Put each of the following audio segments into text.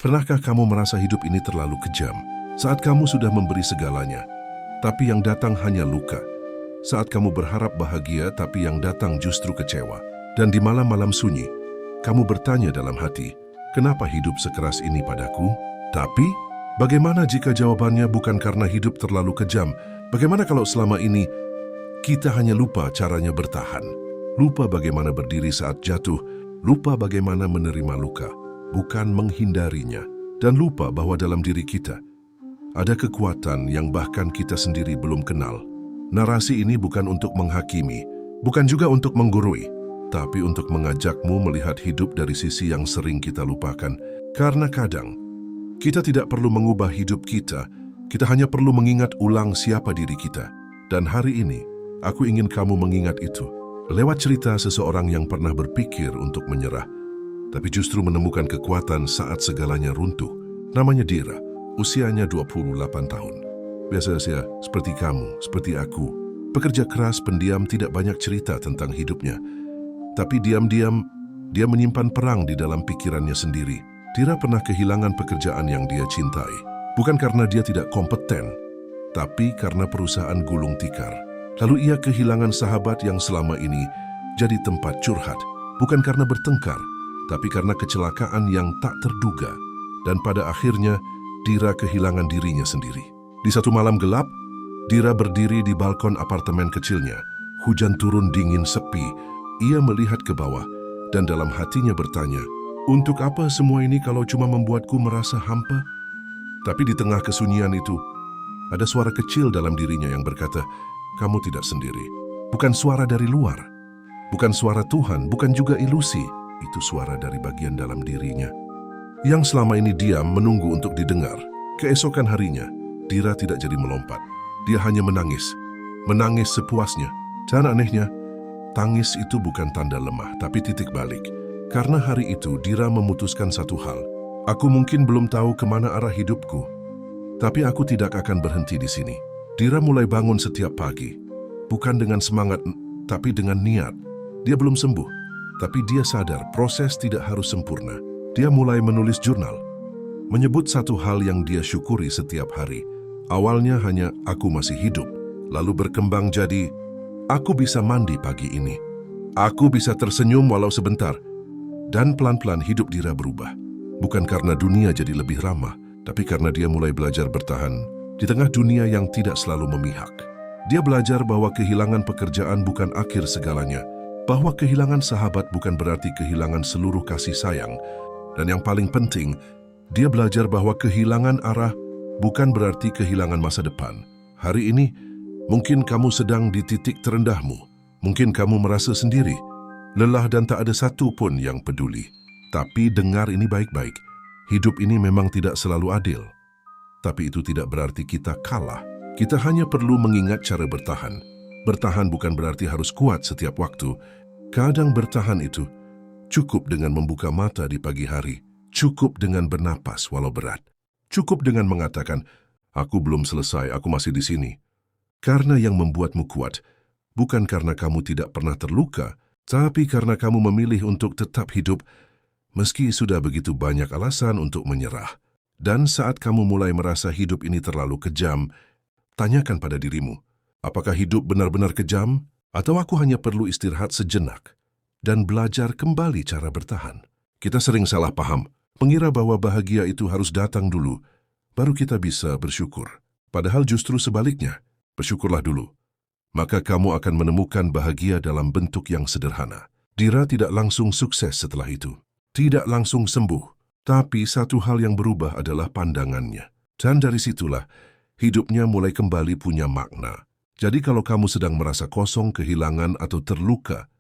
Pernahkah kamu merasa hidup ini terlalu kejam? Saat kamu sudah memberi segalanya, tapi yang datang hanya luka. Saat kamu berharap bahagia, tapi yang datang justru kecewa. Dan di malam-malam sunyi, kamu bertanya dalam hati, kenapa hidup sekeras ini padaku? Tapi, bagaimana jika jawabannya bukan karena hidup terlalu kejam? Bagaimana kalau selama ini kita hanya lupa caranya bertahan? Lupa bagaimana berdiri saat jatuh, lupa bagaimana menerima luka, bukan menghindarinya, dan lupa bahwa dalam diri kita ada kekuatan yang bahkan kita sendiri belum kenal. Narasi ini bukan untuk menghakimi, bukan juga untuk menggurui, tapi untuk mengajakmu melihat hidup dari sisi yang sering kita lupakan. Karena kadang, kita tidak perlu mengubah hidup kita hanya perlu mengingat ulang siapa diri kita. Dan hari ini, aku ingin kamu mengingat itu. Lewat cerita seseorang yang pernah berpikir untuk menyerah, tapi justru menemukan kekuatan saat segalanya runtuh. Namanya Dira, usianya 28 tahun. Biasanya seperti kamu, seperti aku. Pekerja keras, pendiam, tidak banyak cerita tentang hidupnya. Tapi diam-diam, dia menyimpan perang di dalam pikirannya sendiri. Dira pernah kehilangan pekerjaan yang dia cintai. Bukan karena dia tidak kompeten, tapi karena perusahaan gulung tikar. Lalu ia kehilangan sahabat yang selama ini jadi tempat curhat. Bukan karena bertengkar, tapi karena kecelakaan yang tak terduga. Dan pada akhirnya, Dira kehilangan dirinya sendiri. Di satu malam gelap, Dira berdiri di balkon apartemen kecilnya. Hujan turun dingin sepi. Ia melihat ke bawah dan dalam hatinya bertanya, untuk apa semua ini kalau cuma membuatku merasa hampa? Tapi di tengah kesunyian itu, ada suara kecil dalam dirinya yang berkata, kamu tidak sendiri. Bukan suara dari luar, bukan suara Tuhan, bukan juga ilusi. Itu suara dari bagian dalam dirinya, yang selama ini diam menunggu untuk didengar. Keesokan harinya, Dira tidak jadi melompat. Dia hanya menangis. Menangis sepuasnya. Dan anehnya, tangis itu bukan tanda lemah, tapi titik balik. Karena hari itu, Dira memutuskan satu hal. Aku mungkin belum tahu kemana arah hidupku, tapi aku tidak akan berhenti di sini. Dira mulai bangun setiap pagi. Bukan dengan semangat, tapi dengan niat. Dia belum sembuh, tapi dia sadar proses tidak harus sempurna. Dia mulai menulis jurnal, menyebut satu hal yang dia syukuri setiap hari. Awalnya hanya aku masih hidup, lalu berkembang jadi aku bisa mandi pagi ini. Aku bisa tersenyum walau sebentar. Dan pelan-pelan hidup Dira berubah. Bukan karena dunia jadi lebih ramah, tapi karena dia mulai belajar bertahan di tengah dunia yang tidak selalu memihak. Dia belajar bahwa kehilangan pekerjaan bukan akhir segalanya, bahwa kehilangan sahabat bukan berarti kehilangan seluruh kasih sayang. Dan yang paling penting, dia belajar bahwa kehilangan arah bukan berarti kehilangan masa depan. Hari ini, mungkin kamu sedang di titik terendahmu. Mungkin kamu merasa sendiri, lelah dan tak ada satu pun yang peduli. Tapi dengar ini baik-baik, hidup ini memang tidak selalu adil. Tapi itu tidak berarti kita kalah. Kita hanya perlu mengingat cara bertahan. Bertahan bukan berarti harus kuat setiap waktu. Kadang bertahan itu cukup dengan membuka mata di pagi hari, cukup dengan bernapas walau berat, cukup dengan mengatakan, aku belum selesai, aku masih di sini. Karena yang membuatmu kuat, bukan karena kamu tidak pernah terluka, tapi karena kamu memilih untuk tetap hidup, meski sudah begitu banyak alasan untuk menyerah. Dan saat kamu mulai merasa hidup ini terlalu kejam, tanyakan pada dirimu, apakah hidup benar-benar kejam? Atau aku hanya perlu istirahat sejenak dan belajar kembali cara bertahan? Kita sering salah paham, mengira bahwa bahagia itu harus datang dulu, baru kita bisa bersyukur. Padahal justru sebaliknya, bersyukurlah dulu. Maka kamu akan menemukan bahagia dalam bentuk yang sederhana. Dira tidak langsung sukses setelah itu, tidak langsung sembuh. Tapi satu hal yang berubah adalah pandangannya. Dan dari situlah, hidupnya mulai kembali punya makna. Jadi kalau kamu sedang merasa kosong, kehilangan, atau terluka,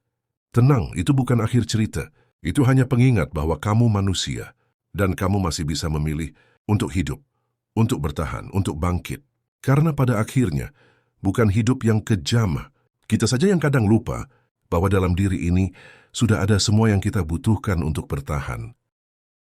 tenang, itu bukan akhir cerita. Itu hanya pengingat bahwa kamu manusia, dan kamu masih bisa memilih untuk hidup, untuk bertahan, untuk bangkit. Karena pada akhirnya, bukan hidup yang kejam. Kita saja yang kadang lupa bahwa dalam diri ini sudah ada semua yang kita butuhkan untuk bertahan.